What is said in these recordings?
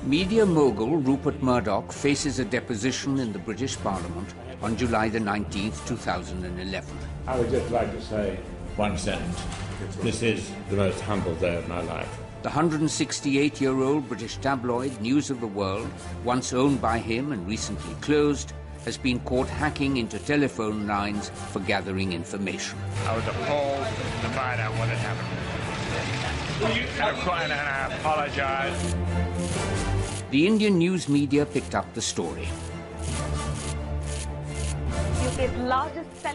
Media mogul Rupert Murdoch faces a deposition in the British Parliament on July the 19th, 2011. I would just like to say one sentence. This is the most humble day of my life. The 168-year-old British tabloid News of the World, once owned by him and recently closed, has been caught hacking into telephone lines for gathering information. I was appalled to find out what had happened. And of course, I apologize. The Indian news media picked up the story.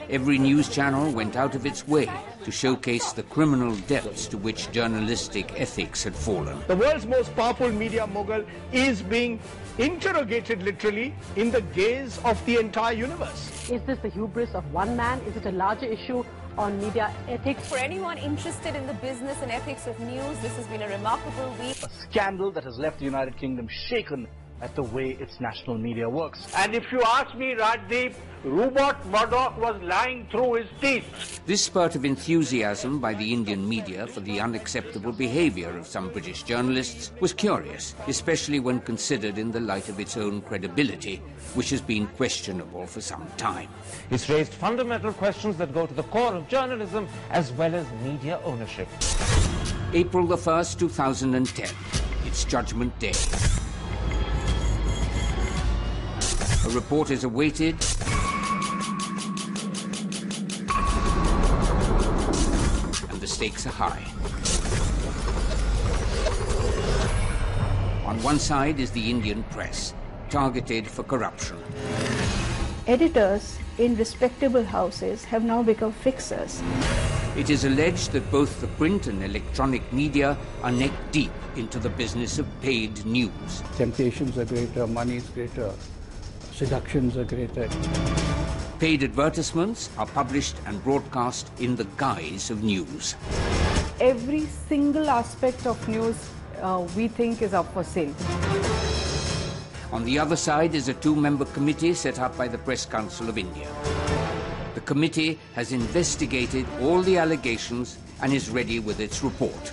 Every news channel went out of its way to showcase the criminal depths to which journalistic ethics had fallen. The world's most powerful media mogul is being interrogated literally in the gaze of the entire universe. Is this the hubris of one man? Is it a larger issue on media ethics? For anyone interested in the business and ethics of news, this has been a remarkable week. A scandal that has left the United Kingdom shaken at the way its national media works. And if you ask me, Rajdeep, Rupert Murdoch was lying through his teeth. This spurt of enthusiasm by the Indian media for the unacceptable behaviour of some British journalists was curious, especially when considered in the light of its own credibility, which has been questionable for some time. He's raised fundamental questions that go to the core of journalism as well as media ownership. April the 1st, 2010. It's Judgment Day. A report is awaited, and the stakes are high. On one side is the Indian press, targeted for corruption. Editors in respectable houses have now become fixers. It is alleged that both the print and electronic media are neck deep into the business of paid news. Temptations are greater, money is greater. Seductions are greater. Paid advertisements are published and broadcast in the guise of news. Every single aspect of news we think is up for sale. On the other side is a two-member committee set up by the Press Council of India. The committee has investigated all the allegations and is ready with its report.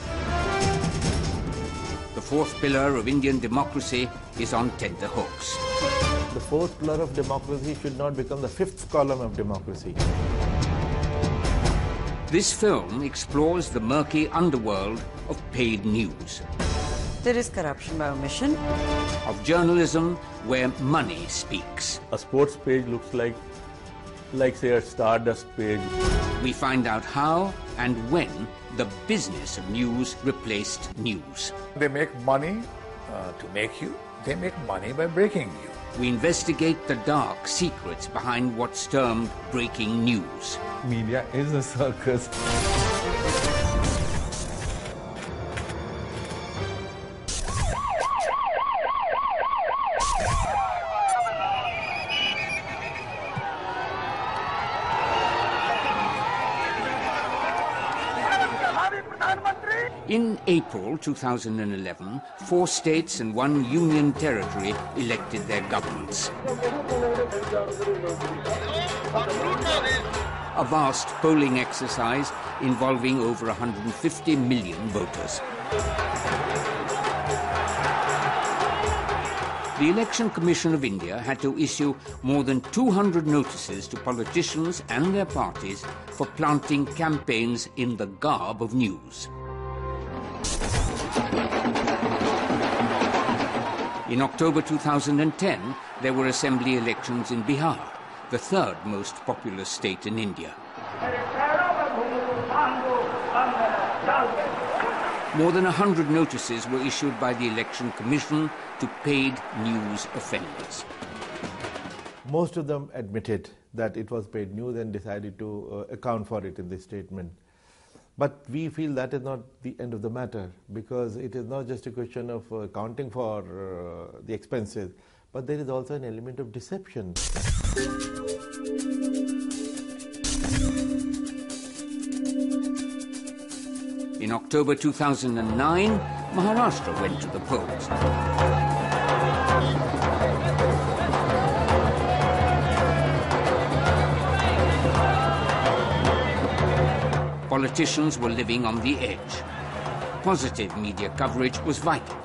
The fourth pillar of Indian democracy is on tenterhooks. The fourth pillar of democracy should not become the fifth column of democracy. This film explores the murky underworld of paid news. There is corruption by omission. Of journalism where money speaks. A sports page looks like say a Stardust page. We find out how and when the business of news replaced news. They make money to make you. They make money by breaking you. We investigate the dark secrets behind what's termed breaking news. Media is a circus. In April 2011, 4 states and 1 union territory elected their governments. A vast polling exercise involving over 150 million voters. The Election Commission of India had to issue more than 200 notices to politicians and their parties for planting campaigns in the garb of news. In October 2010, there were assembly elections in Bihar, the third most populous state in India. More than 100 notices were issued by the Election Commission to paid news offenders. Most of them admitted that it was paid news and decided to account for it in this statement. But we feel that is not the end of the matter, because it is not just a question of accounting for the expenses, but there is also an element of deception. In October 2009, Maharashtra went to the polls. Politicians were living on the edge. Positive media coverage was vital.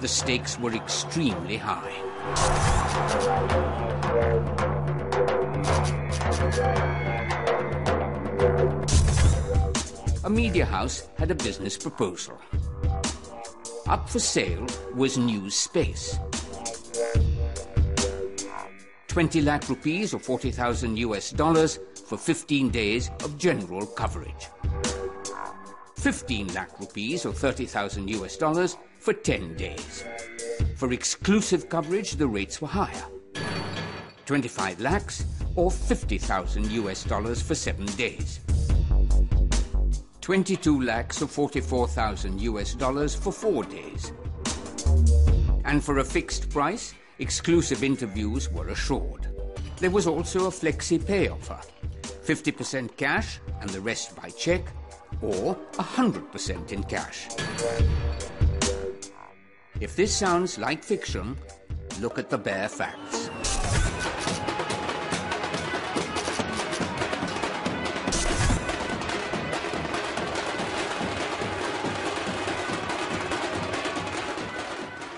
the stakes were extremely high. A media house had a business proposal. Up for sale was news space. 20 lakh rupees or 40,000 US dollars for 15 days of general coverage. 15 lakh rupees or 30,000 US dollars for 10 days. For exclusive coverage, the rates were higher. 25 lakhs or 50,000 US dollars for 7 days. 22 lakhs or 44,000 US dollars for 4 days. And for a fixed price, exclusive interviews were assured. There was also a flexi-pay offer, 50% cash and the rest by cheque, or 100% in cash. If this sounds like fiction, look at the bare facts.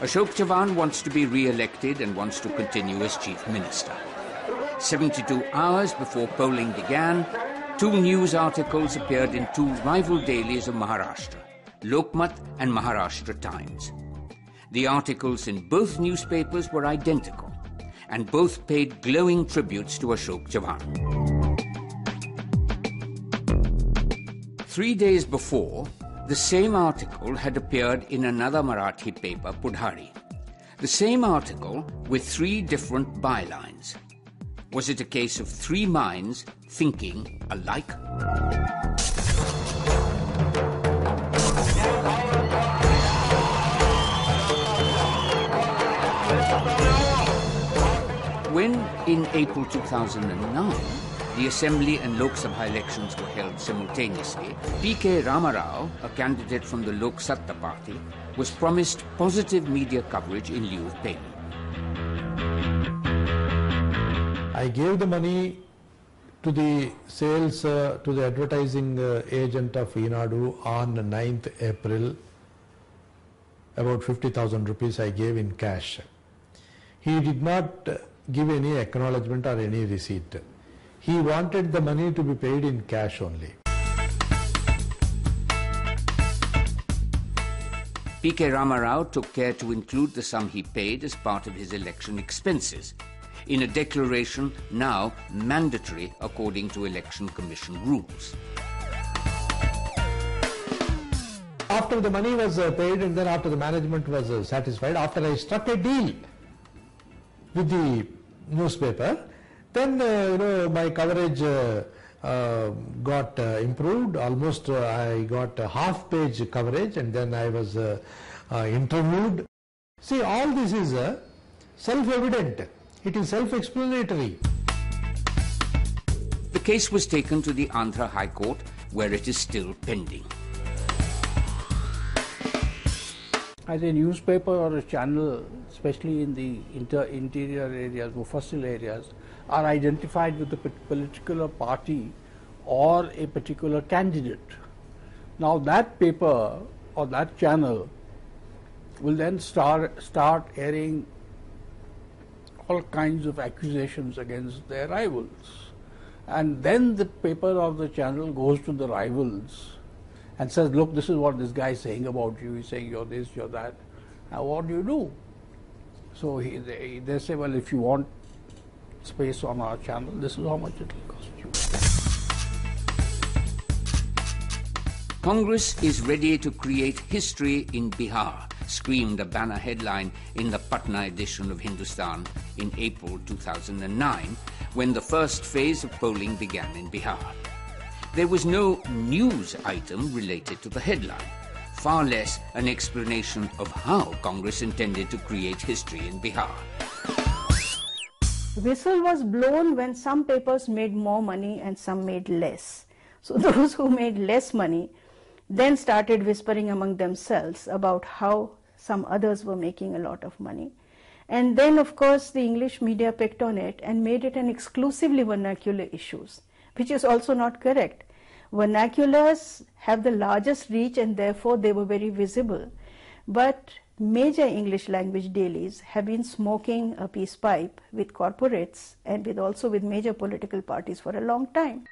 Ashok Chavan wants to be re-elected and wants to continue as Chief Minister. 72 hours before polling began, 2 news articles appeared in 2 rival dailies of Maharashtra, Lokmat and Maharashtra Times. The articles in both newspapers were identical, and both paid glowing tributes to Ashok Chavan. 3 days before, the same article had appeared in another Marathi paper, Pudhari. The same article with 3 different bylines. Was it a case of 3 minds thinking alike? When, in April 2009, the Assembly and Lok Sabha elections were held simultaneously, P.K. Ramarao, a candidate from the Lok Satta party, was promised positive media coverage in lieu of payment. I gave the money to the sales, to the advertising agent of Enadu on 9th April. About 50,000 rupees I gave in cash. He did not give any acknowledgement or any receipt. He wanted the money to be paid in cash only. P.K. Ramarao took care to include the sum he paid as part of his election expenses, in a declaration now mandatory according to Election Commission rules. After the money was paid and then after the management was satisfied, after I struck a deal with the newspaper, then my coverage got improved. Almost I got a half-page coverage, and then I was interviewed. See, all this is self-evident. It is self-explanatory. The case was taken to the Andhra High Court, where it is still pending. As a newspaper or a channel, especially in the interior areas, mufassal areas, are identified with a particular party or a particular candidate. Now that paper or that channel will then start airing all kinds of accusations against their rivals. And then the paper or the channel goes to the rivals and says, look, this is what this guy is saying about you. He's saying you're this, you're that. Now what do you do? So they say, well, if you want space on our channel, this is how much it will cost you. Congress is ready to create history in Bihar, screamed a banner headline in the Patna edition of Hindustan in April 2009, when the first phase of polling began in Bihar. There was no news item related to the headline, far less an explanation of how Congress intended to create history in Bihar. Whistle was blown when some papers made more money and some made less. So those who made less money then started whispering among themselves about how some others were making a lot of money. And then, of course, the English media picked on it and made it an exclusively vernacular issue, which is also not correct. Vernaculars have the largest reach and therefore they were very visible. But major English language dailies have been smoking a peace pipe with corporates and also with major political parties for a long time.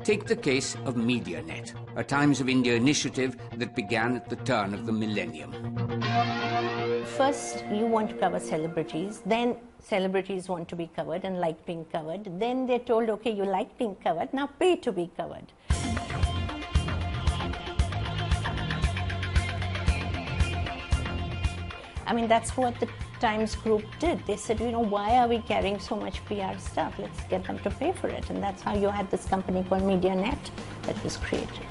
Take the case of MediaNet, a Times of India initiative that began at the turn of the millennium. First, you want to cover celebrities, then celebrities want to be covered and like being covered. Then they're told, okay, you like being covered, now pay to be covered. I mean, that's what the Times Group did. They said, why are we carrying so much PR stuff? Let's get them to pay for it. And that's how you had this company called MediaNet that was created.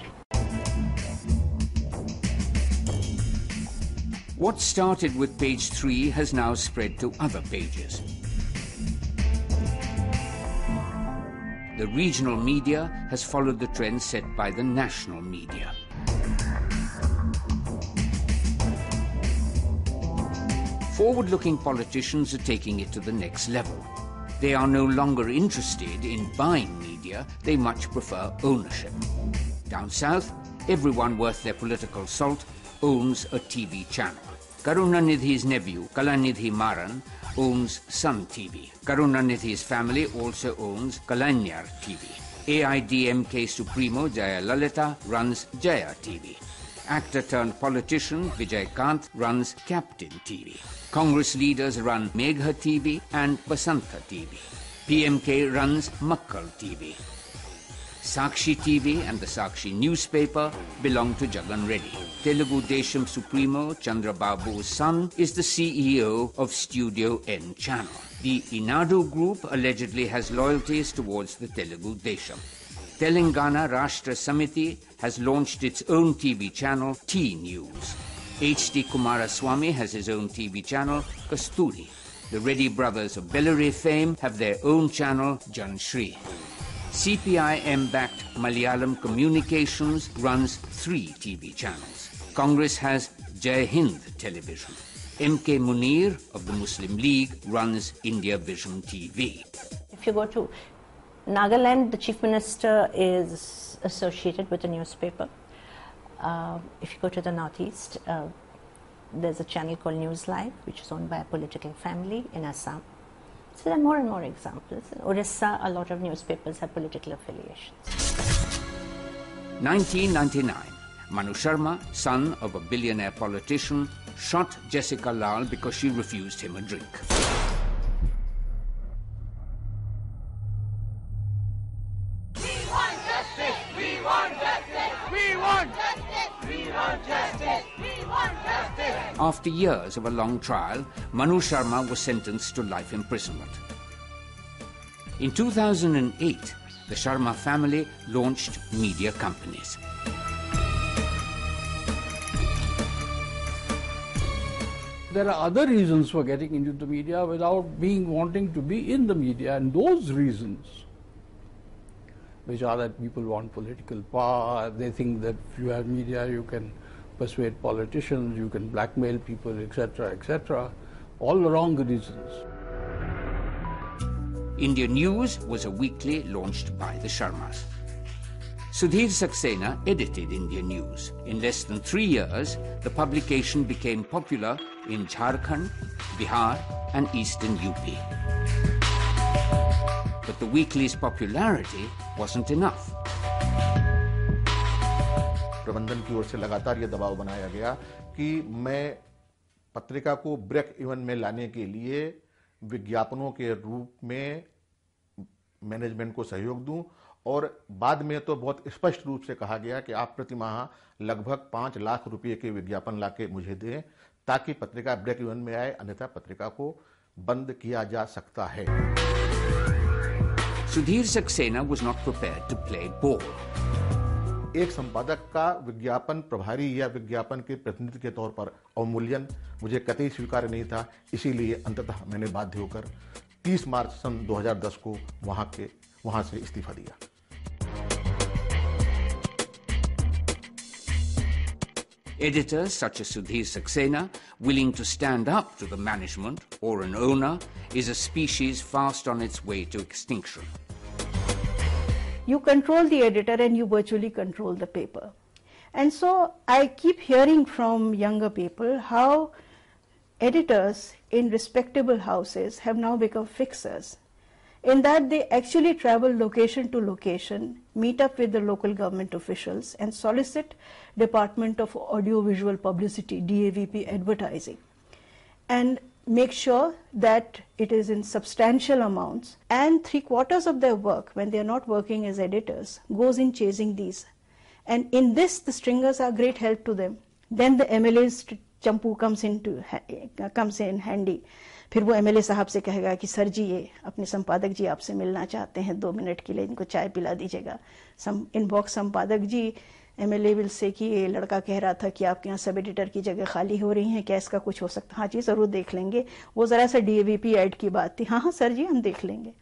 What started with page 3 has now spread to other pages. The regional media has followed the trend set by the national media. Forward-looking politicians are taking it to the next level. They are no longer interested in buying media, they much prefer ownership. Down south, everyone worth their political salt owns a TV channel. Karunanidhi's nephew, Kalanidhi Maran, owns Sun TV. Karunanidhi's family also owns Kalanyar TV. AIDMK Supremo Jaya Lalita runs Jaya TV. Actor-turned-politician Vijay Kant runs Captain TV. Congress leaders run Megha TV and Basanta TV. PMK runs Makkal TV. Sakshi TV and the Sakshi newspaper belong to Jagan Reddy. Telugu Desham Supremo Chandrababu's son is the CEO of Studio N channel. The Inadu Group allegedly has loyalties towards the Telugu Desham. Telangana Rashtra Samiti has launched its own TV channel, T News. H.D. Kumaraswamy has his own TV channel, Kasturi. The Reddy brothers of Bellary fame have their own channel, Janshri. CPIM-backed Malayalam Communications runs 3 TV channels. Congress has Jai Hind Television. M.K. Munir of the Muslim League runs India Vision TV. If you go to Nagaland, the Chief Minister is associated with a newspaper. If you go to the northeast, there's a channel called News Live, which is owned by a political family in Assam. So there are more and more examples. In Orissa, a lot of newspapers have political affiliations. 1999, Manu Sharma, son of a billionaire politician, shot Jessica Lal because she refused him a drink. After years of a long trial, Manu Sharma was sentenced to life imprisonment. In 2008, the Sharma family launched media companies. There are other reasons for getting into the media without wanting to be in the media, and those reasons, which are that people want political power, they think that if you have media you can persuade politicians, you can blackmail people, etc., etc., all the wrong reasons. India News was a weekly launched by the Sharmas. Sudhir Saxena edited India News. In less than 3 years, the publication became popular in Jharkhand, Bihar, and eastern UP. But the weekly's popularity wasn't enough. प्रबंधन की ओर से लगातार ये दबाव बनाया गया कि मैं पत्रिका को ब्रेक इवन में लाने के लिए विज्ञापनों के रूप में मैनेजमेंट को सहयोग दूं, और बाद में तो बहुत स्पष्ट रूप से कहा गया कि आप प्रति माह लगभग 5 लाख रुपए के विज्ञापन लाके मुझे दें ताकि पत्रिका ब्रेक इवन में आए, अन्यथा पत्रिका को बंद किया जा सकता है. Sudhir Saxena was not prepared to play ball. एक संपादक का विज्ञापन प्रभारी या विज्ञापन के प्रतिनिधि के तौर पर अवमूल्यन मुझे कतई स्वीकार्य नहीं था. इसीलिए अंततः मैंने बाध्य होकर 30 मार्च सन 2010 को वहां से इस्तीफा दिया. Editors such as Sudhir Saxena, willing to stand up to the management or an owner, is a species fast on its way to extinction. you control the editor and you virtually control the paper. And so I keep hearing from younger people how editors in respectable houses have now become fixers, in that they actually travel location to location, meet up with the local government officials and solicit Department of Audiovisual Publicity, DAVP advertising, and make sure that it is in substantial amounts, and 3/4 of their work, when they are not working as editors, goes in chasing these. And in this, the stringers are great help to them. Then the MLA's champu comes in handy. फिर वो MLA साहब से कहेगा कि sir जी ये अपने संपादक जी आपसे मिलना चाहते हैं, 2 मिनट के लिए इनको चाय पिला दीजिएगा. इनबॉक्स संपादक जी, MLA विल से कि ये लड़का कह रहा था कि आपके यहाँ सब एडिटर की जगह खाली हो रही है, क्या इसका कुछ हो सकता? हाँ जी जरूर देख लेंगे, वो जरा सा DAVP ऐड की बात थी. हाँ सर जी हम देख लेंगे.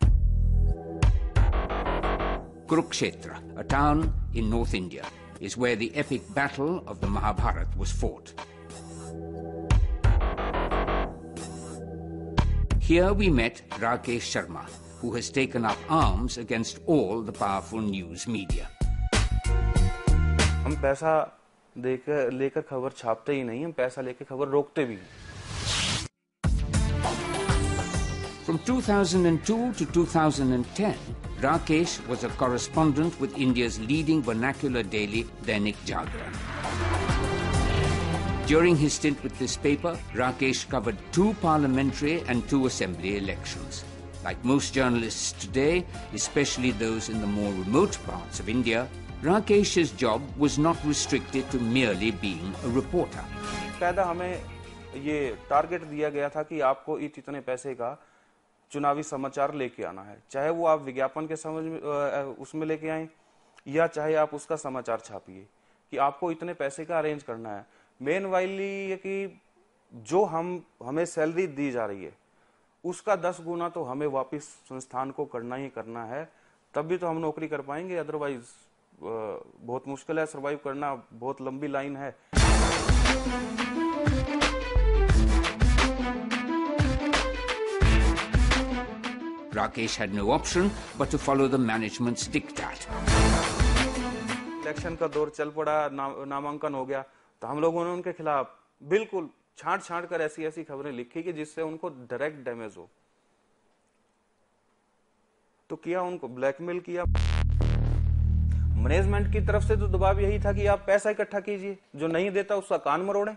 Kurukshetra, a town in North India, is where the epic battle of the Mahabharata was fought. Here we met Rakesh Sharma, who has taken up arms against all the powerful news media. हम पैसा लेकर खबर छापते ही नहीं, हम पैसा लेकर खबर रोकते भी हैं. From 2002 to 2010, Rakesh was a correspondent with India's leading vernacular daily Dainik Jagran. During his stint with this paper, Rakesh covered 2 parliamentary and 2 assembly elections. Like most journalists today, especially those in the more remote parts of India, Rakesh's job was not restricted to merely being a reporter. कायदा हमें ये target दिया गया था कि आपको इतने पैसे का चुनावी समाचार लेके आना है, चाहे वो आप विज्ञापन के उसमें लेके आए या चाहे आप उसका समाचार छापिए, कि आपको इतने पैसे का अरेंज करना है. मेन वाइली ये कि जो हमें सैलरी दी जा रही है उसका 10 गुना तो हमें वापस संस्थान को करना ही करना है, तब भी तो हम नौकरी कर पाएंगे, अदरवाइज बहुत मुश्किल है. सर्वाइव करना बहुत लंबी लाइन है. Rakesh had no option but to follow the management's diktat. Election का दौर चल पड़ा, नामांकन हो गया, तो हम लोगों ने उनके खिलाफ बिल्कुल छांट कर ऐसी खबरें लिखी कि जिससे उनको डायरेक्ट डैमेज हो. तो किया, उनको ब्लैकमेल किया. मैनेजमेंट की तरफ से तो दबाव यही था कि आप पैसा इकट्ठा कीजिए, जो नहीं देता उसका कान मरोड़े,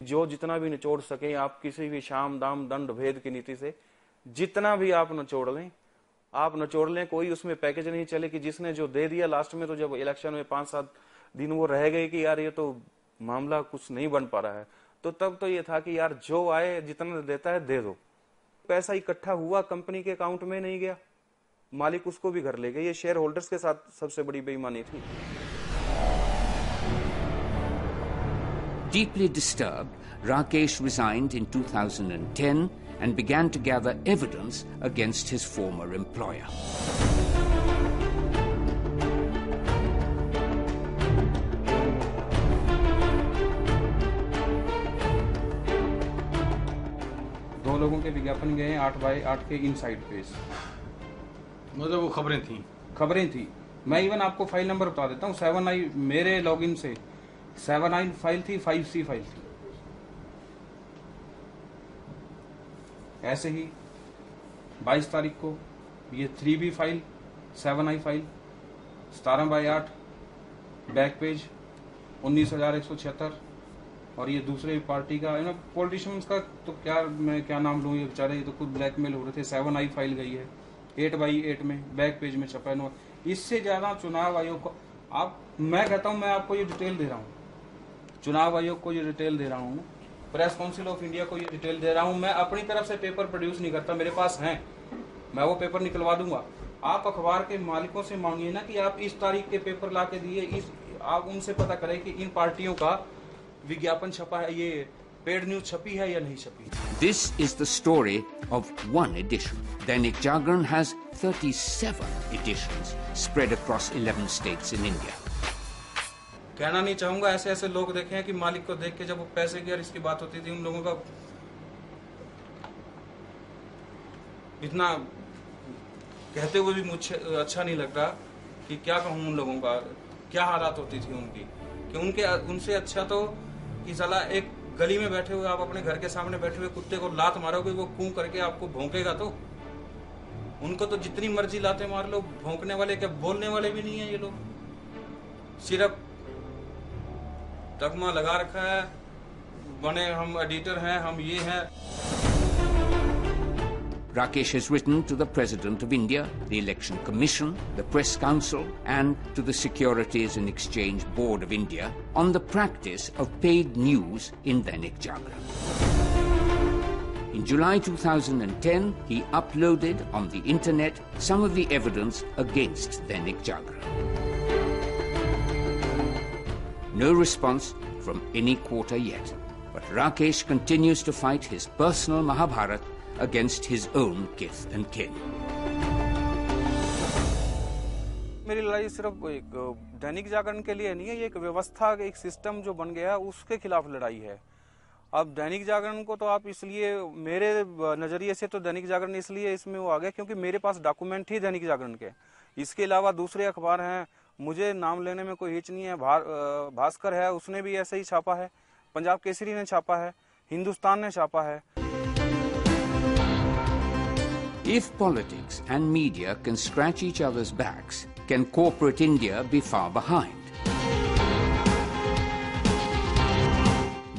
जो जितना भी निचोड़ सके आप किसी भी शाम दाम दंड भेद की नीति से जितना भी आप निचोड़ लें, कोई उसमें पैकेज नहीं चले कि जिसने जो दे दिया लास्ट में, तो जब इलेक्शन में 5-7 दिन वो रह गए कि यार ये तो मामला कुछ नहीं बन पा रहा है, तो तब तो ये था कि यार जो आए जितना देता है दे दो. पैसा इकट्ठा हुआ, कंपनी के अकाउंट में नहीं गया, मालिक उसको भी घर ले गए. ये शेयर होल्डर्स के साथ सबसे बड़ी बेईमानी थी. Deeply disturbed, Rakesh resigned in 2010 and began to gather evidence against his former employer. दो लोगों के विज्ञापन गए 8x8 के इनसाइड पेज, मतलब वो खबरें थी. मैं इवन आपको फाइल नंबर बता देता हूँ. 7i मेरे लॉगिन से 7i फाइल थी, 5c फाइल थी. ऐसे ही 22 तारीख को ये 3b file, 7i file, 17/8 back page 19,176. और ये दूसरे पार्टी का पॉलिटिशियंस का तो मैं क्या नाम लूँ, ये बेचारे ये तो खुद ब्लैकमेल हो रहे थे. 7i फाइल गई है 8x8 में, बैक पेज में छपा है. इससे ज्यादा चुनाव आयोग को मैं कहता हूँ, मैं आपको ये डिटेल दे रहा हूँ, चुनाव आयोग को ये डिटेल दे रहा हूँ, प्रेस काउंसिल ऑफ इंडिया को ये डिटेल दे रहा हूँ. मैं अपनी तरफ से पेपर प्रोड्यूस नहीं करता, मेरे पास हैं, मैं वो पेपर निकलवा दूंगा. आप अखबार के मालिकों से मांगिए ना कि आप इस तारीख के पेपर ला के दिए, आप उनसे पता करें कि इन पार्टियों का विज्ञापन छपा है, ये पेड न्यूज छपी है या नहीं छपी. This is the story of one edition. Dainik Jagran has 37 editions spread across 11 states in India. कहना नहीं चाहूंगा, ऐसे लोग देखे हैं कि मालिक को देख के जब वो पैसे की और इसकी बात होती थी, उन लोगों का इतना कहते हुए भी मुझे अच्छा नहीं लग रहा कि क्या कहूँ उन लोगों का, क्या हालात होती थी उनकी, कि उनसे अच्छा तो कि साला एक गली में बैठे हुए आप अपने घर के सामने बैठे हुए कुत्ते को लात मारोगे, वो कूं करके आपको भौंकेगा। तो उनको तो जितनी मर्जी लाते मार लो, भौंकने वाले क्या बोलने वाले भी नहीं है ये लोग, सिर्फ तगमा लगा रखा है, बने हम एडिटर हैं, हम ये हैं। Rakesh has written to the President of India, the Election Commission, the Press Council, and to the Securities and Exchange Board of India on the practice of paid news in Dainik Jagran. In July 2010, he uploaded on the internet some of the evidence against Dainik Jagran. No response from any quarter yet, but Rakesh continues to fight his personal Mahabharat against his own kith and kin. मेरी लड़ाई सिर्फ एक दैनिक जागरण के लिए नहीं है, ये एक व्यवस्था, एक सिस्टम जो बन गया उसके खिलाफ लड़ाई है। अब दैनिक जागरण को तो आप इसलिए, मेरे नजरिए से तो दैनिक जागरण इसलिए इसमें वो आ गया क्योंकि मेरे पास डॉक्यूमेंट ही दैनिक जागरण के। इसके अलावा दूसरे अखबार हैं, मुझे नाम लेने में कोई हिच नहीं है। भास्कर है, उसने भी ऐसे ही छापा है, पंजाब केसरी ने छापा है, हिंदुस्तान ने छापा है। If politics and media can scratch each other's backs, can corporate India be far behind?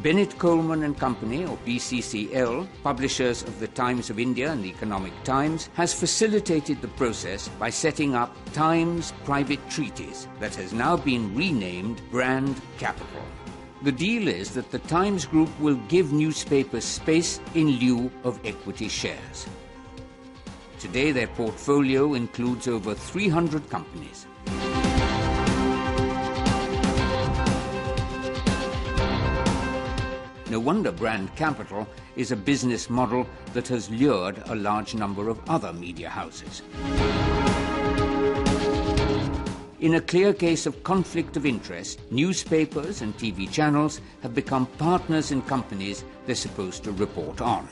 Bennett Coleman and Company, or BCCL, publishers of the Times of India and the Economic Times, has facilitated the process by setting up Times Private Treaties that has now been renamed Brand Capital. The deal is that the Times Group will give newspapers space in lieu of equity shares. Today, their portfolio includes over 300 companies. No wonder Brand Capital is a business model that has lured a large number of other media houses. In a clear case of conflict of interest, newspapers and TV channels have become partners in companies they're supposed to report on.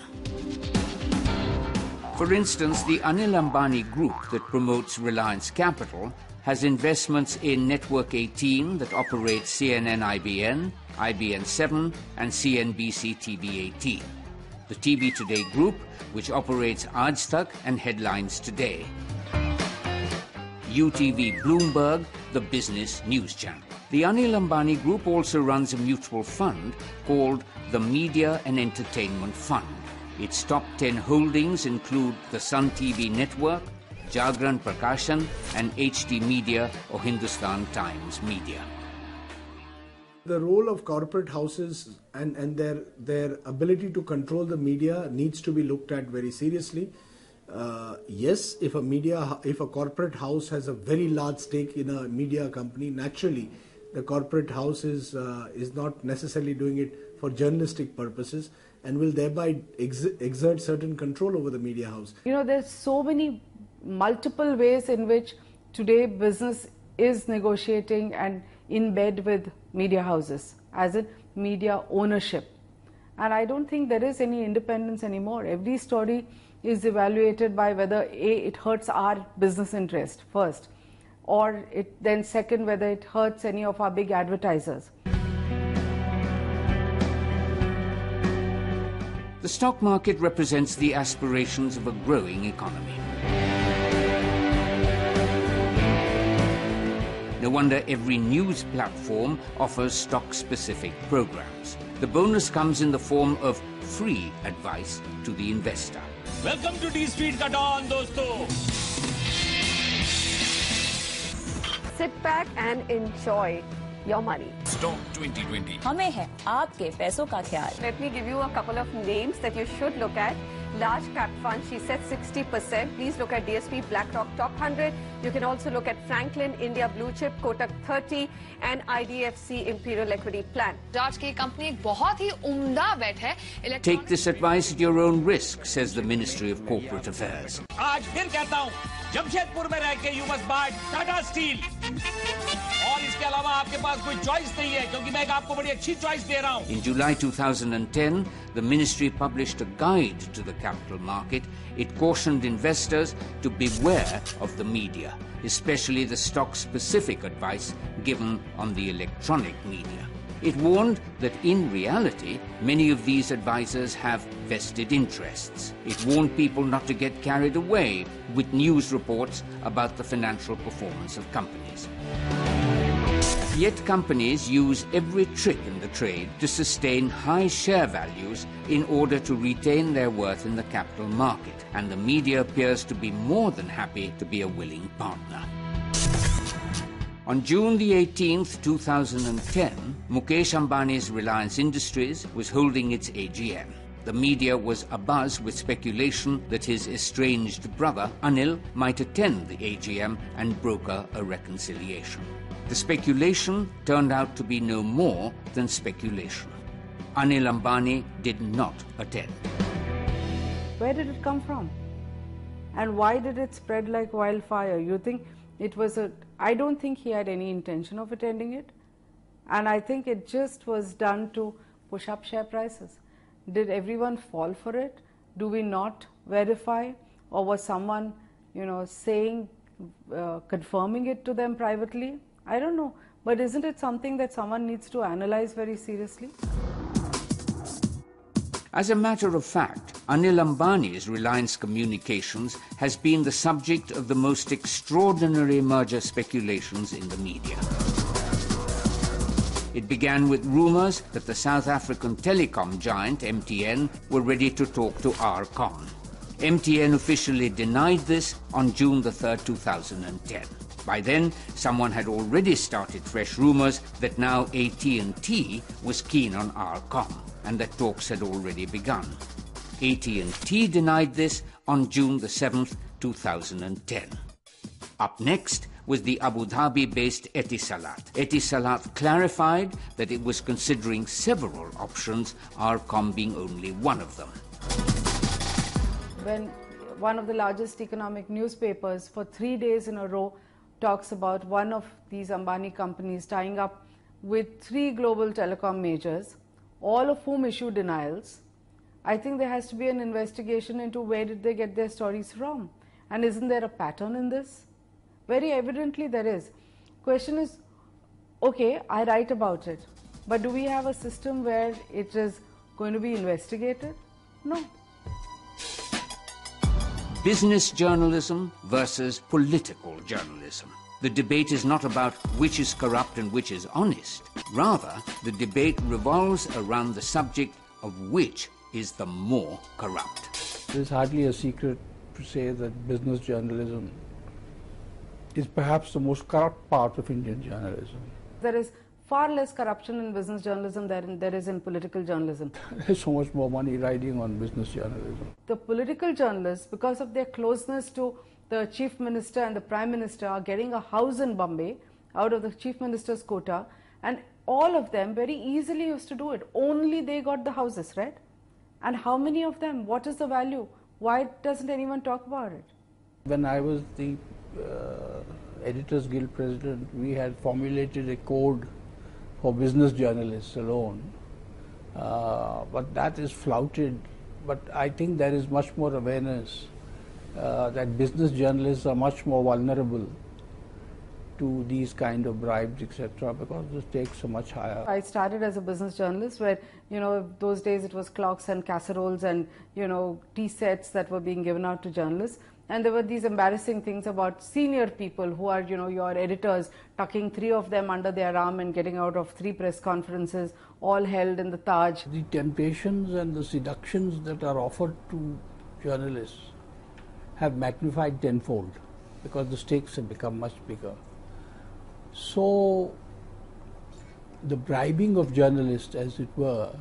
For instance, the Anil Ambani Group that promotes Reliance Capital has investments in Network 18 that operates CNN-IBN, IBN7 and CNBC TV18. The TV Today Group, which operates Aaj Tak and Headlines Today. UTV Bloomberg, the business news channel. The Anil Ambani Group also runs a mutual fund called the Media and Entertainment Fund. Its top 10 holdings include the Sun TV Network, Jagran Prakashan, and HD Media or Hindustan Times Media. The role of corporate houses and their ability to control the media needs to be looked at very seriously. Yes, if a corporate house has a very large stake in a media company, naturally the corporate house is not necessarily doing it for journalistic purposes and will thereby exert certain control over the media house. You know, there's so many multiple ways in which today business is negotiating and in bed with media houses, as in media ownership. And I don't think there is any independence anymore. Every story is evaluated by whether it hurts our business interest first, or then second, whether it hurts any of our big advertisers. The stock market represents the aspirations of a growing economy. No wonder every news platform offers stock-specific programs. The bonus comes in the form of free advice to the investor. Welcome to D Street ka Dawn, dosto. Sit back and enjoy your money. Stock 2020. हमें है आपके पैसों का ख्याल. Let me give you a couple of names that you should look at. Large cap fund, she said 60%. Please look at DSP BlackRock Top 100. You can also look at Franklin India Blue Chip, Kotak 30 and IDFC Imperial Equity Plan. Raj की company एक बहुत ही उम्दा bet है. Take this advice at your own risk, says the Ministry of Corporate Affairs. आज फिर कहता हूँ, जमशेदपुर में रह के you must buy Tata Steel. और इसके अलावा आपके पास कोई चॉइस नहीं है, क्योंकि मैं आपको बड़ी अच्छी चॉइस दे रहा हूं. In July 2010, the ministry published a guide to the capital market. It cautioned investors to beware of the media, especially the stock-specific advice given on the electronic media. It warned that in reality, many of these advisors have vested interests. It warned people not to get carried away with news reports about the financial performance of companies. Yet companies use every trick in the trade to sustain high share values in order to retain their worth in the capital market, and the media appears to be more than happy to be a willing partner. On June the 18th, 2010, Mukesh Ambani's Reliance Industries was holding its AGM. The media was abuzz with speculation that his estranged brother, Anil, might attend the AGM and broker a reconciliation. The speculation turned out to be no more than speculation. Anil Ambani did not attend. Where did it come from? And why did it spread like wildfire? You think it was I don't think he had any intention of attending it. And I think it just was done to push up share prices. Did everyone fall for it? Do we not verify? Or was someone, saying, confirming it to them privately? I don't know. But isn't it something that someone needs to analyze very seriously? As a matter of fact, Anil Ambani's Reliance Communications has been the subject of the most extraordinary merger speculations in the media. It began with rumours that the South African telecom giant MTN were ready to talk to RCom. MTN officially denied this on June the 3rd, 2010. By then, someone had already started fresh rumours that now AT&T was keen on RCom, and that talks had already begun. AT&T denied this on June the 7th, 2010. Up next was the Abu Dhabi-based Etisalat. Etisalat clarified that it was considering several options, RCom being only one of them. When one of the largest economic newspapers for 3 days in a row talks about one of these Ambani companies tying up with 3 global telecom majors, all of whom issue denials, I think there has to be an investigation into where did they get their stories from. And isn't there a pattern in this? Very evidently there is. Question is, okay, I write about it, but do we have a system where it is going to be investigated? No. Business journalism versus political journalism. The debate is not about which is corrupt and which is honest. Rather, the debate revolves around the subject of which is the more corrupt. It is hardly a secret to say that business journalism is perhaps the most corrupt part of Indian journalism. There is far less corruption in business journalism than there is in political journalism. There's so much more money riding on business journalism. The political journalists, because of their closeness to the Chief Minister and the Prime Minister, are getting a house in Bombay out of the Chief Minister's quota, and all of them very easily used to do it. Only they got the houses, right? And how many of them? What is the value? Why doesn't anyone talk about it? When I was the Editors Guild president, we had formulated a code for business journalists alone, but that is flouted. But I think there is much more awareness that business journalists are much more vulnerable to these kind of bribes, etc., because the stakes are much higher. I started as a business journalist where, those days it was clocks and casseroles and, tea sets that were being given out to journalists. And there were these embarrassing things about senior people who are, your editors, tucking 3 of them under their arm and getting out of 3 press conferences, all held in the Taj. The temptations and the seductions that are offered to journalists have magnified tenfold because the stakes have become much bigger. So the bribing of journalists, as it were,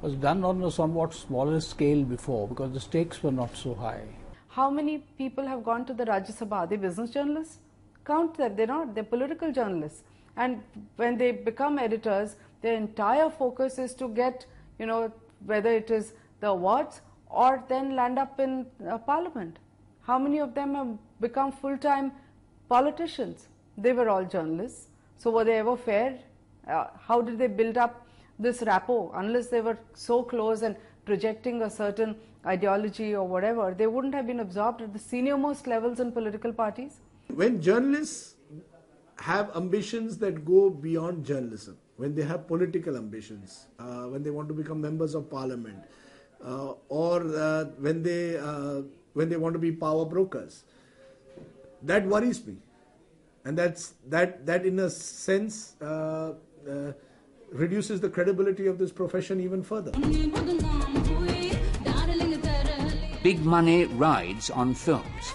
was done on a somewhat smaller scale before because the stakes were not so high. How many people have gone to the Rajya Sabha? Are they business journalists? Count them. They're not. They're political journalists. And when they become editors, their entire focus is to get, whether it is the awards or then land up in parliament. How many of them have become full-time politicians? They were all journalists. So were they ever fair? How did they build up this rapport? Unless they were so close and projecting a certain ideology or whatever, they wouldn't have been absorbed at the senior most levels in political parties. When journalists have ambitions that go beyond journalism, when they have political ambitions, when they want to become members of parliament, or when they want to be power brokers, that worries me, and that in a sense reduces the credibility of this profession even further. Big money rides on films.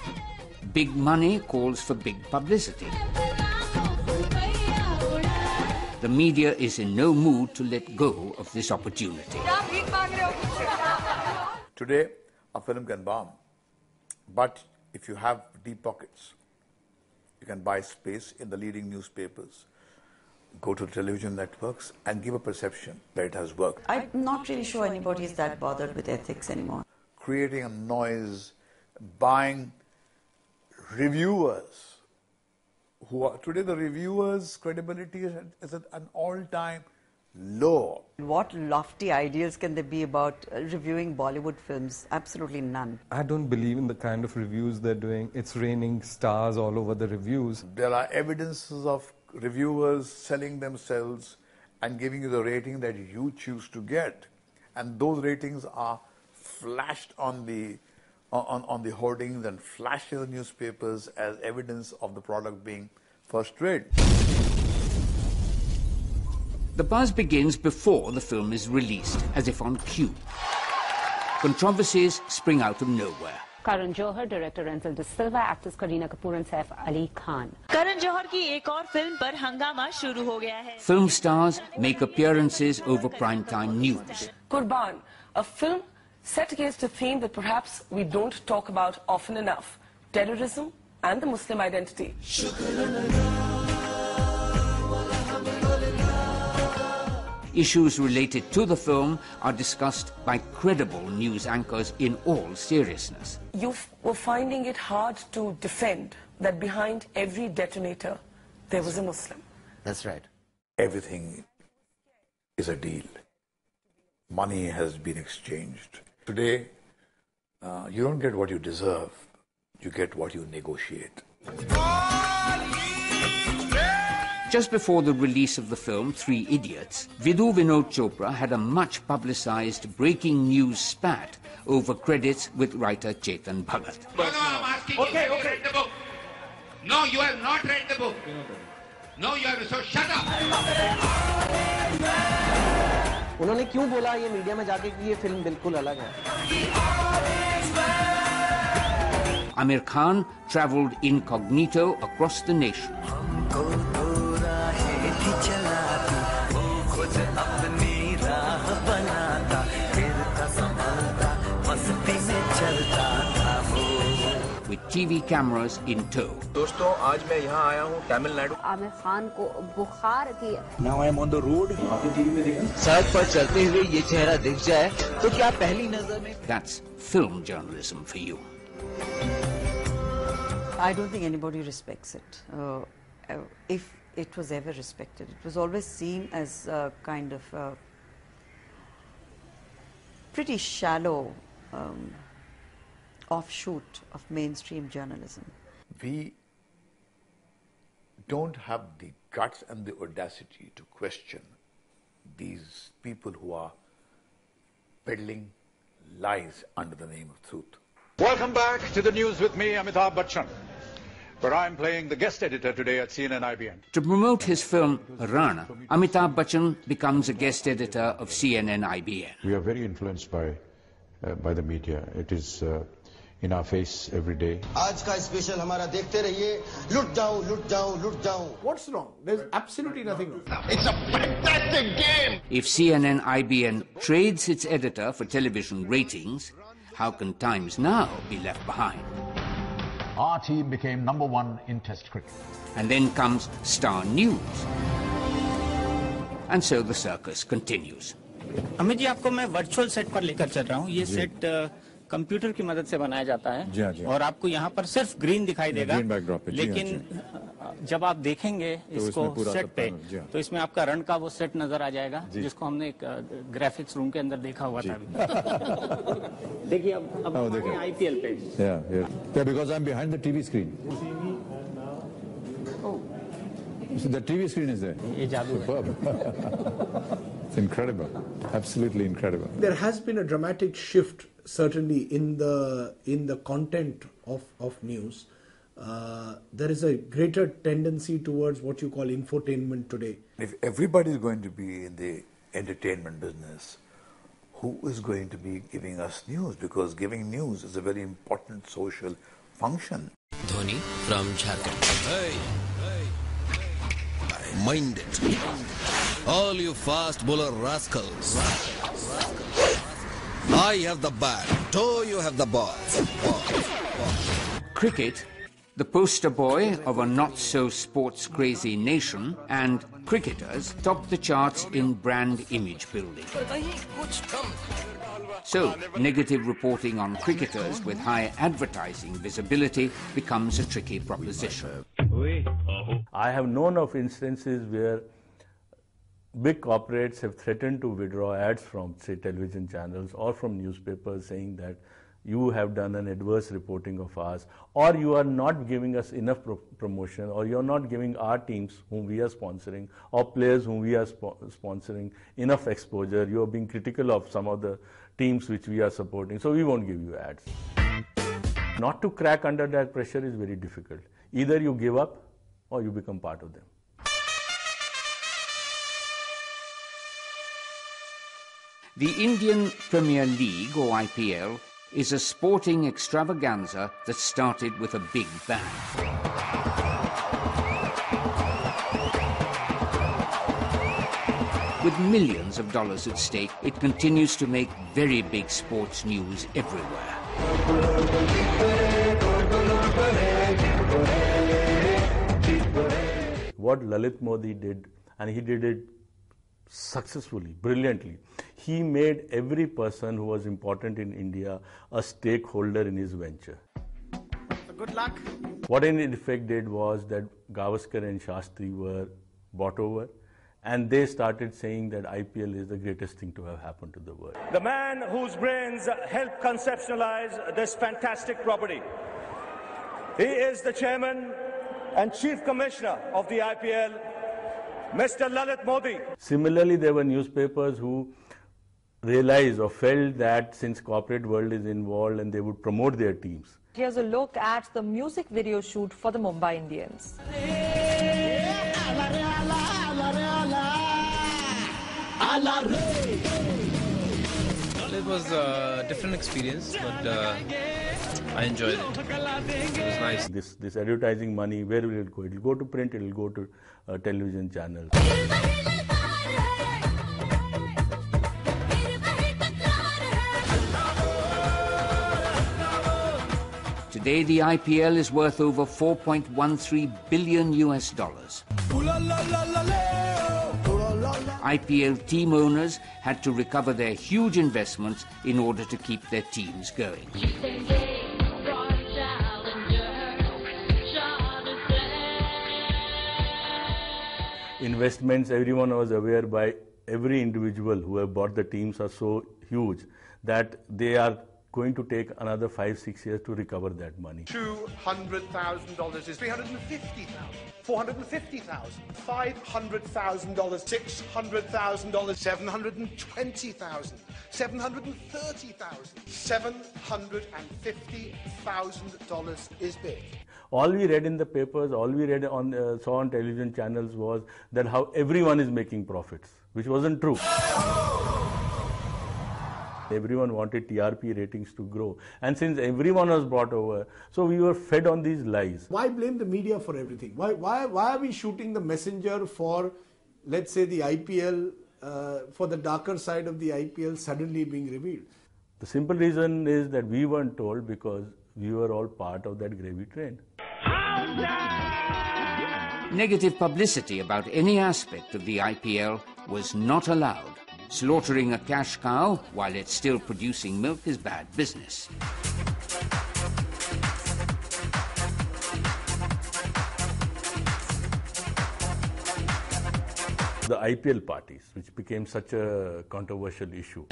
Big money calls for big publicity. The media is in no mood to let go of this opportunity. Today, a film can bomb, but if you have deep pockets, you can buy space in the leading newspapers, go to television networks and give a perception that it has worked. I'm not really sure anybody is that bothered with ethics anymore. Creating a noise, buying reviewers, who are today the reviewers' credibility is at an all-time low. What lofty ideals can there be about reviewing Bollywood films? Absolutely none. I don't believe in the kind of reviews they're doing. It's raining stars all over the reviews. There are evidences of reviewers selling themselves and giving you the rating that you choose to get. And those ratings are flashed on the hoardings and flashed in the newspapers as evidence of the product being first rate. The buzz begins before the film is released, as if on cue. Controversies spring out of nowhere. Karan Johar, director Renzel De Silva, actors Kareena Kapoor and Saif Ali Khan. Karan Johar की एक और film पर हंगामा शुरू हो गया है. Film stars make appearances over primetime news. Qurban, a film set against a theme that perhaps we don't talk about often enough: terrorism and the Muslim identity. Issues related to the film are discussed by credible news anchors in all seriousness. You were finding it hard to defend that behind every detonator there was a Muslim. That's right. Everything is a deal. Money has been exchanged. Today, you don't get what you deserve, you get what you negotiate. Just before the release of the film Three Idiots, Vidhu Vinod Chopra had a much publicized breaking news spat over credits with writer Chetan Bhagat. No, I'm asking you, have you read the book? No, you have not read the book. No, you have, so shut up. उन्होंने क्यों बोला ये media में जाके कि ये film बिल्कुल अलग है? Amir Khan travelled incognito across the nation. With TV cameras in tow. दोस्तों, आज मैं यहाँ आया हूँ तमिलनाडु. आमिर खान को बुखार थी. Now I am on the road. आपने टीवी में देखा? सड़क पर चलते हुए ये चेहरा दिख जाए तो क्या पहली नजर में? That's film journalism for you. I don't think anybody respects it. If it was ever respected, it was always seen as a kind of pretty shallow offshoot of mainstream journalism. We don't have the guts and the audacity to question these people who are peddling lies under the name of truth. Welcome back to the news with me, Amitabh Bachchan, where I'm playing the guest editor today at CNN IBN. To promote his film Rana, Amitabh Bachchan becomes a guest editor of CNN IBN. We are very influenced by the media. It is in our face every day. आज का special हमारा देखते रहिए. लुट जाऊं, लुट जाऊं, लुट जाऊं. What's wrong? There's absolutely nothing wrong. It's a fantastic game. If CNN IBN trades its editor for television ratings, how can Times Now be left behind? Our team became #1 in Test cricket. And then comes Star News. And so the circus continues. Amit ji, आपको मैं virtual set पर लेकर चल रहा हूँ. ये set computer की मदद से बनाया जाता है। जी हाँ, जी हाँ। और आपको यहाँ पर सिर्फ ग्रीन दिखाई देगा, ग्रीन बैकड्रॉप पे, लेकिन जब आप देखेंगे इसको सेट पे, तो इसमें आपका रन का वो सेट नजर आ जाएगा, जिसको हमने एक ग्राफिक्स रूम के अंदर देखा हुआ था। देखिए अब आईपीएल पे, because I'm behind the TV screen. So the TV screen is there. ये जादू है. It's incredible, absolutely incredible. There has been a dramatic shift, certainly in the content of news. There is a greater tendency towards what you call infotainment today. If everybody is going to be in the entertainment business, who is going to be giving us news? Because giving news is a very important social function. Dhoni from Jharkhand. Hey. Mind it. All you fast bowler rascals. I have the bat. Do you have the ball? Cricket, the poster boy of a not-so-sports-crazy nation, and cricketers topped the charts in brand image building. So, negative reporting on cricketers with high advertising visibility becomes a tricky proposition. I have known of instances where big corporates have threatened to withdraw ads from, say, television channels or from newspapers, saying that you have done an adverse reporting of ours, or you are not giving us enough promotion, or you are not giving our teams whom we are sponsoring, or players whom we are sponsoring enough exposure. You are being critical of some of the teams which we are supporting, so we won't give you ads. Not to crack under that pressure is very difficult. Either you give up or you become part of them. The Indian Premier League, or IPL, is a sporting extravaganza that started with a big bang. With millions of dollars at stake, it continues to make very big sports news everywhere. What Lalit Modi did, and he did it successfully, brilliantly, he made every person who was important in India a stakeholder in his venture. So good luck. What in effect did was that Gavaskar and Shastri were bought over, and they started saying that IPL is the greatest thing to have happened to the world. The man whose brains helped conceptualize this fantastic property. He is the chairman and chief commissioner of the IPL, Mr. Lalit Modi. Similarly, there were newspapers who realized or felt that since corporate world is involved, and they would promote their teams. Here's a look at the music video shoot for the Mumbai Indians. It was a different experience, but I enjoyed it. It was nice. This advertising money, where will it go? It will go to print, it will go to television channels. Today, the IPL is worth over $4.13 billion US. IPL team owners had to recover their huge investments in order to keep their teams going. Investments, everyone was aware, by every individual who have bought the teams are so huge that they are going to take another 5-6 years to recover that money. $200,000 is $350,000, $450,000, $500,000, $600,000, $720,000, $730,000, $750,000 is big. All we read in the papers, all we read saw on television channels was that how everyone is making profits, which wasn't true. Everyone wanted TRP ratings to grow, and since everyone was brought over, so we were fed on these lies. Why blame the media for everything? Why are we shooting the messenger for, let's say, the IPL, for the darker side of the IPL suddenly being revealed? The simple reason is that we weren't told because we were all part of that gravy train. Negative publicity about any aspect of the IPL was not allowed. Slaughtering a cash cow while it's still producing milk is bad business. The IPL parties, which became such a controversial issue.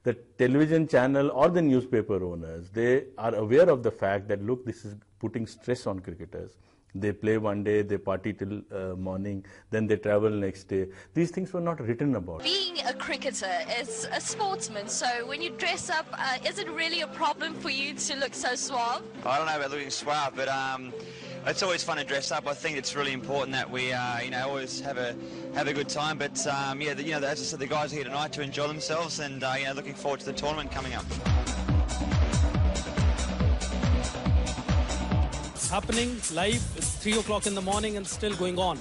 The television channel or the newspaper owners, they are aware of the fact that, look, this is putting stress on cricketers. They play one day, they party till morning, then they travel next day. These things were not written about. Being a cricketer is a sportsman, so when you dress up, is it really a problem for you to look so suave? I don't know about looking suave, but it's always fun to dress up. I think it's really important that we, always have a good time. But as I said, the guys are here tonight to enjoy themselves, and looking forward to the tournament coming up. It's happening live. It's 3 o'clock in the morning and still going on.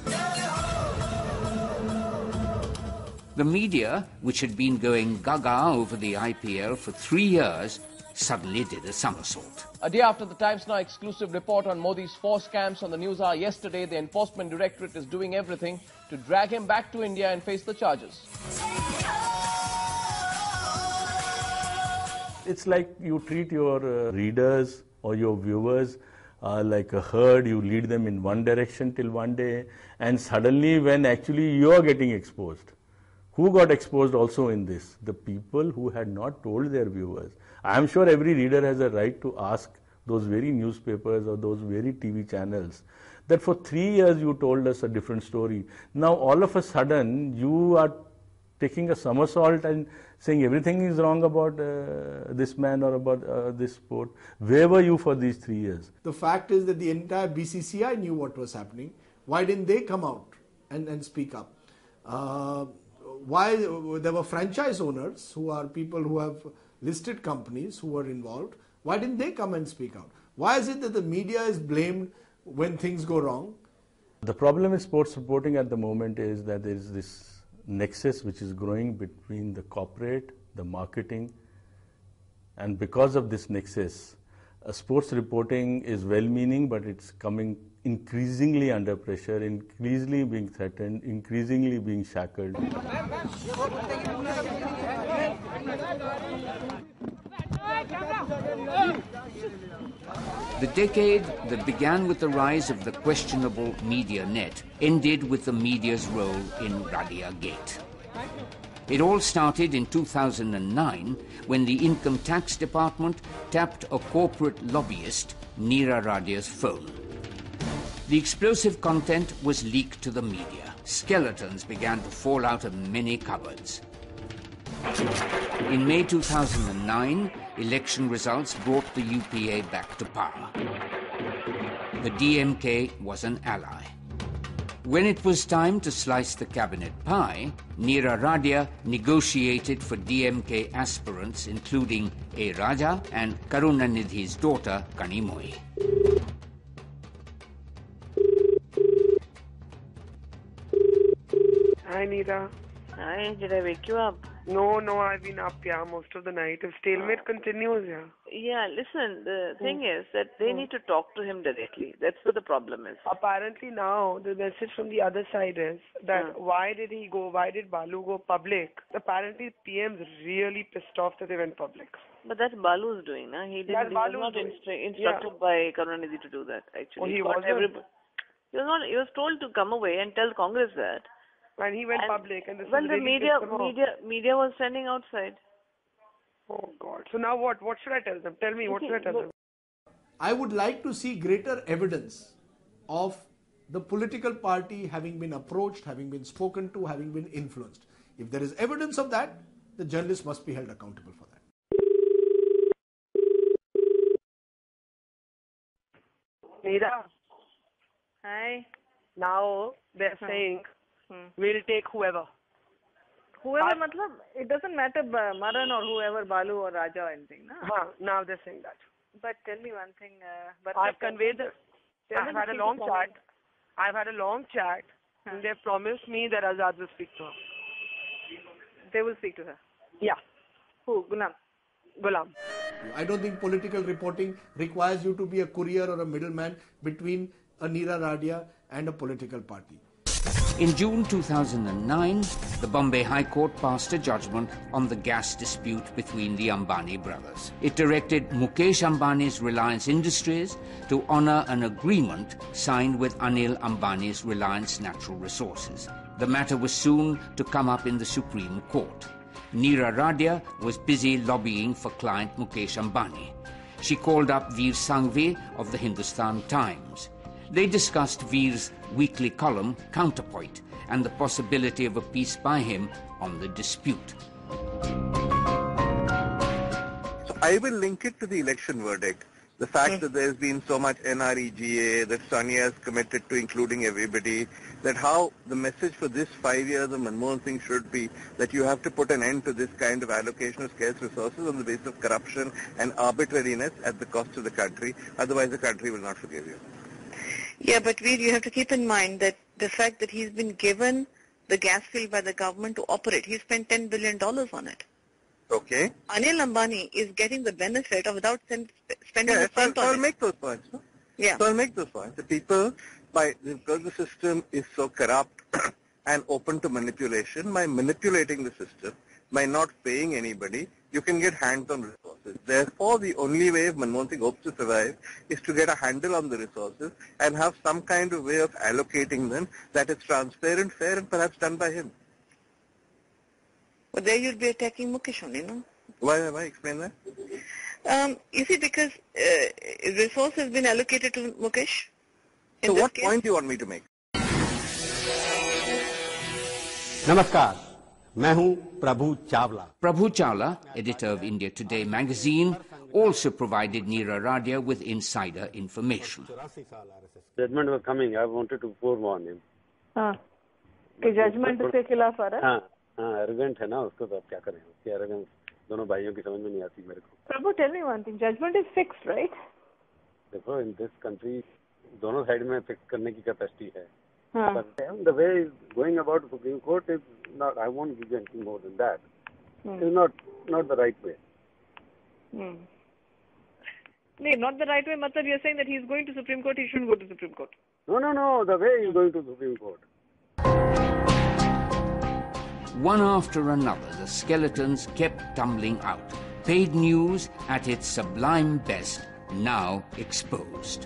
The media, which had been going gaga over the IPL for 3 years, suddenly did a somersault. A day after the Times Now exclusive report on Modi's 4 scams on the News Hour yesterday, the Enforcement Directorate is doing everything to drag him back to India and face the charges. It's like you treat your readers or your viewers like a herd. You lead them in one direction till one day, and suddenly when actually you are getting exposed. Who got exposed also in this? The people who had not told their viewers. I am sure every reader has a right to ask those very newspapers or those very TV channels that for 3 years you told us a different story. Now all of a sudden you are taking a somersault and saying everything is wrong about this man or about this sport. Where were you for these 3 years? The fact is that the entire BCCI knew what was happening. Why didn't they come out and speak up? Why there were franchise owners who are people who have listed companies who were involved. Why didn't they come and speak out? Why is it that the media is blamed when things go wrong? The problem with sports reporting at the moment is that there is this nexus which is growing between the corporate, the marketing, and because of this nexus, sports reporting is well-meaning, but it's coming increasingly under pressure, increasingly being threatened, increasingly being shackled. The decade that began with the rise of the questionable media net ended with the media's role in Radia Gate. It all started in 2009 when the Income Tax Department tapped a corporate lobbyist, Neera Radia's phone. The explosive content was leaked to the media. Skeletons began to fall out of many cupboards. In May 2009, election results brought the UPA back to power. The DMK was an ally. When it was time to slice the cabinet pie, Neera Radia negotiated for DMK aspirants including A. Raja and Karunanidhi's daughter, Kanimoi. Hi, Neera. Hi, did I wake you up? No, I've been up, most of the night. If stalemate continues, Yeah, listen, the thing is that they need to talk to him directly. That's what the problem is. Apparently now, the message from the other side is that why did Balu go public? Apparently PM's really pissed off that they went public. But that's Balu's doing, na? He was not instructed by Karunanidhi to do that, actually. He wasn't? He was told to come away and tell Congress that. And he went public, and this well, is the really media was standing outside. Oh God! So now what? What should I tell them? Tell me, what should I tell them? I would like to see greater evidence of the political party having been approached, having been spoken to, having been influenced. If there is evidence of that, the journalist must be held accountable for that. Neera. Hi. Now they're saying we'll take whoever. Whoever, it doesn't matter Maran or whoever, Balu or Raja or anything, na? Now they're saying that. But tell me one thing. I've conveyed I've had a long chat. And they've promised me that Azad will speak to her. They will speak to her? Yeah. Who? Gulam? Ghulam. I don't think political reporting requires you to be a courier or a middleman between a Neera Radia and a political party. In June 2009, the Bombay High Court passed a judgment on the gas dispute between the Ambani brothers. It directed Mukesh Ambani's Reliance Industries to honour an agreement signed with Anil Ambani's Reliance Natural Resources. The matter was soon to come up in the Supreme Court. Neera Radia was busy lobbying for client Mukesh Ambani. She called up Veer Sanghvi of the Hindustan Times. They discussed Veer's weekly column, Counterpoint, and the possibility of a piece by him on the dispute. So I will link it to the election verdict. The fact that there has been so much NREGA, that Sonia is committed to including everybody, that how the message for this 5 years of Manmohan Singh should be that you have to put an end to this kind of allocation of scarce resources on the basis of corruption and arbitrariness at the cost of the country. Otherwise, the country will not forgive you. Yeah, but Veer, you have to keep in mind that the fact that he's been given the gas field by the government to operate, he spent $10 billion on it. Okay. Anil Ambani is getting the benefit of without spending a cent so on I'll it. make those points. No? Yeah. So I'll make those points. The people, because the system is so corrupt and open to manipulation, by manipulating the system, by not paying anybody, you can get hands on resources. Therefore, the only way Manmohan Singh hopes to survive is to get a handle on the resources and have some kind of way of allocating them that is transparent, fair, and perhaps done by him. But there you'd be attacking Mukesh only, no? Why? Explain that. You see, because resource has been allocated to Mukesh. So what point do you want me to make? Namaskar. मैं हूं प्रभु Chawla. Prabhu Chawla, editor of India Today magazine, also provided Neera Radia with insider information. Judgment was coming. I wanted to forewarn him. कि judgment से खिलाफ आ रहा है? हाँ, arrogant है ना उसको तो अब क्या करें? उसकी arrogance दोनों भाइयों की समझ में नहीं आती मेरे को. Prabhu, tell me one thing. Judgment is fixed, right? देखो, in this country दोनों साइड में fix करने की capacity है. हाँ. But the way he's going about the Supreme Court is not. I won't give you anything more than that. It's not the right way. No, not the right way. Matlab, you're saying that he's going to Supreme Court. He shouldn't go to Supreme Court. No. The way he's going to Supreme Court. One after another, the skeletons kept tumbling out. Paid news at its sublime best, now exposed.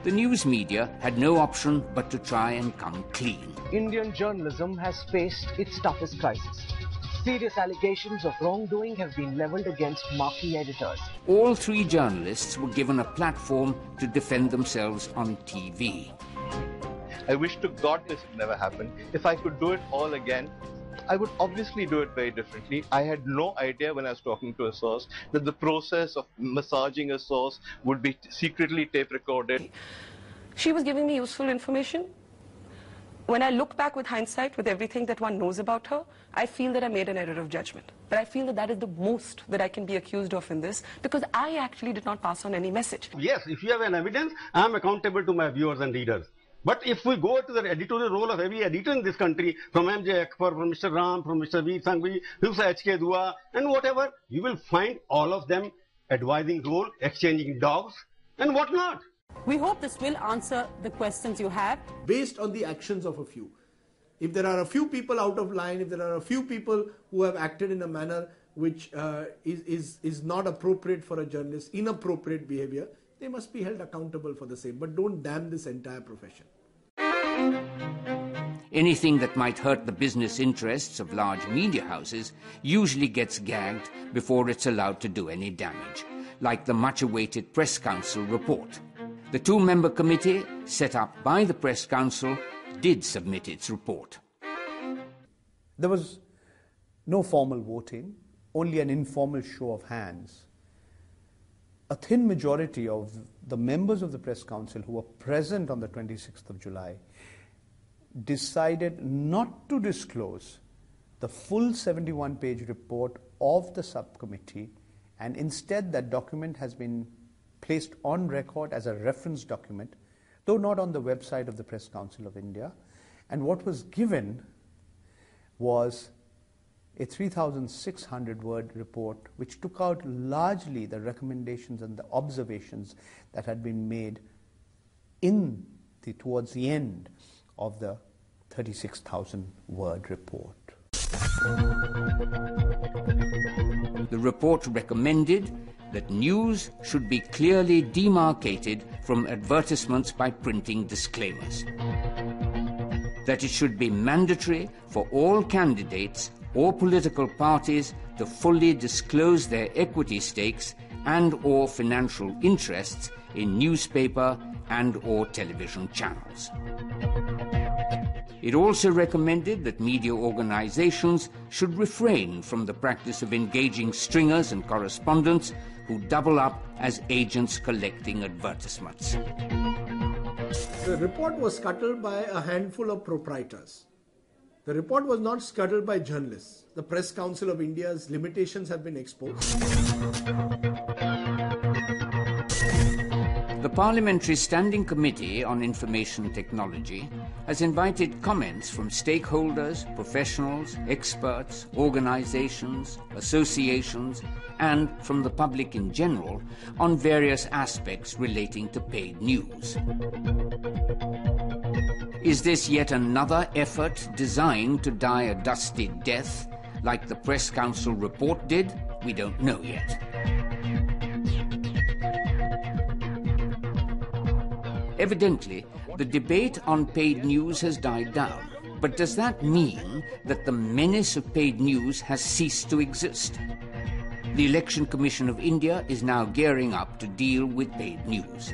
The news media had no option but to try and come clean. Indian journalism has faced its toughest crisis. Serious allegations of wrongdoing have been leveled against marquee editors. All three journalists were given a platform to defend themselves on TV. I wish to God this had never happened. If I could do it all again, I would obviously do it very differently. I had no idea when I was talking to a source that the process of massaging a source would be secretly tape recorded. She was giving me useful information. When I look back with hindsight, with everything that one knows about her, I feel that I made an error of judgment. But I feel that that is the most that I can be accused of in this, because I actually did not pass on any message. Yes, if you have an evidence, I am accountable to my viewers and readers. But if we go to the editorial role of every editor in this country, from M.J. Akbar, from Mr. Ram, from Mr. Veer Sanghvi, Mr. H.K. Dua, and whatever, you will find all of them advising role, exchanging dogs, and whatnot. We hope this will answer the questions you have. Based on the actions of a few. If there are a few people out of line, if there are a few people who have acted in a manner which is not appropriate for a journalist, inappropriate behavior, they must be held accountable for the same. But don't damn this entire profession. Anything that might hurt the business interests of large media houses usually gets gagged before it's allowed to do any damage, like the much-awaited Press Council report. The two-member committee, set up by the Press Council, did submit its report. There was no formal voting, only an informal show of hands. A thin majority of the members of the Press Council who were present on the 26th of July decided not to disclose the full 71-page report of the subcommittee, and instead that document has been placed on record as a reference document, though not on the website of the Press Council of India. And what was given was a 3,600-word report which took out largely the recommendations and the observations that had been made towards the end of the 36,000-word report. The report recommended that news should be clearly demarcated from advertisements by printing disclaimers, that it should be mandatory for all candidates or political parties to fully disclose their equity stakes and/or financial interests in newspaper and/or television channels. It also recommended that media organizations should refrain from the practice of engaging stringers and correspondents who double up as agents collecting advertisements. The report was scuttled by a handful of proprietors. The report was not scuttled by journalists. The Press Council of India's limitations have been exposed. The Parliamentary Standing Committee on Information Technology has invited comments from stakeholders, professionals, experts, organizations, associations, and from the public in general on various aspects relating to paid news. Is this yet another effort designed to die a dusty death, like the Press Council report did? We don't know yet. Evidently, the debate on paid news has died down. But does that mean that the menace of paid news has ceased to exist? The Election Commission of India is now gearing up to deal with paid news.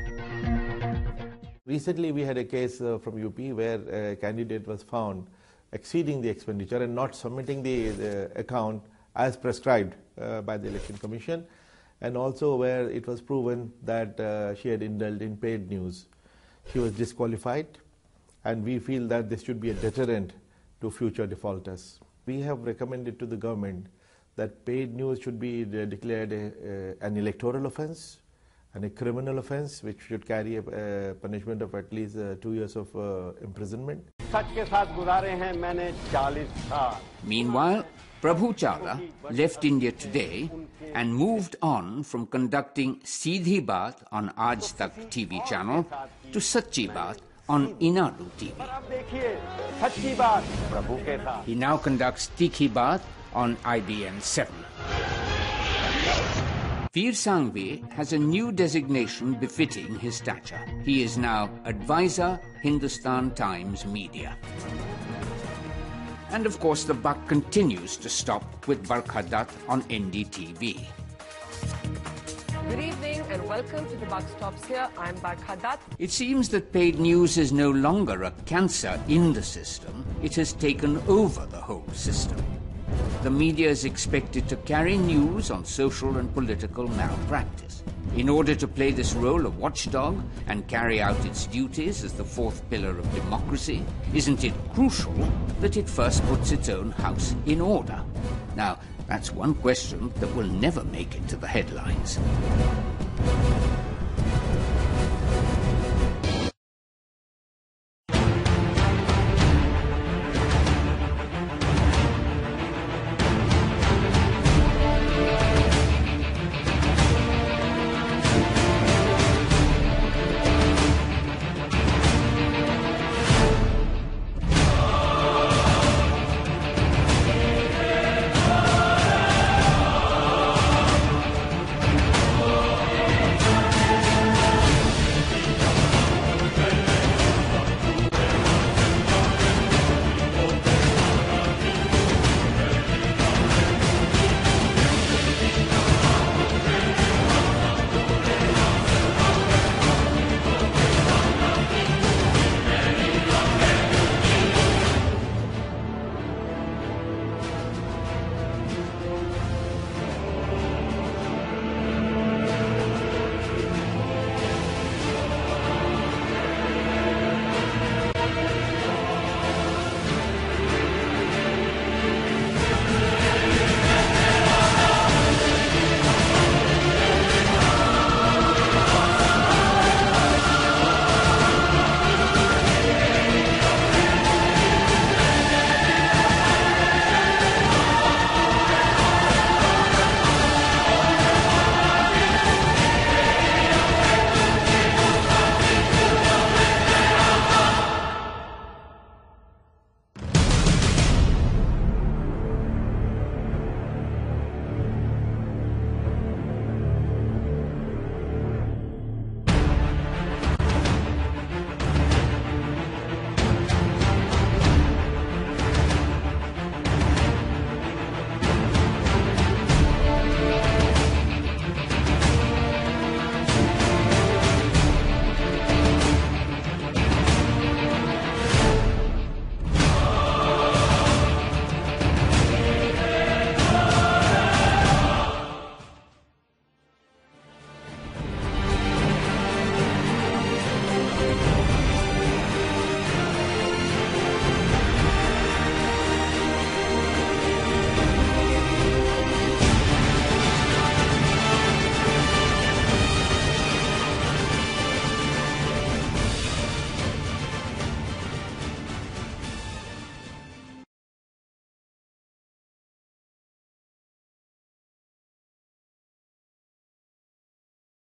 Recently, we had a case from UP where a candidate was found exceeding the expenditure and not submitting the account as prescribed by the Election Commission, and also where it was proven that she had indulged in paid news. She was disqualified, and we feel that this should be a deterrent to future defaulters. We have recommended to the government that paid news should be declared an electoral offence and a criminal offence, which should carry a punishment of at least 2 years of imprisonment. Meanwhile, Prabhu Chawla left India today and moved on from conducting Seedhi Baat on Aaj Tak TV channel to Sachi Baat on Inadu TV. He now conducts Tikhi Baat on IBN 7. Veer Sanghvi has a new designation befitting his stature. He is now Advisor, Hindustan Times Media. And of course, the buck continues to stop with Barkha Dutt on NDTV. Good evening and welcome to The Buck Stops Here. I'm Barkha Dutt. It seems that paid news is no longer a cancer in the system. It has taken over the whole system. The media is expected to carry news on social and political malpractice. In order to play this role of watchdog and carry out its duties as the fourth pillar of democracy, isn't it crucial that it first puts its own house in order? Now, that's one question that will never make it to the headlines.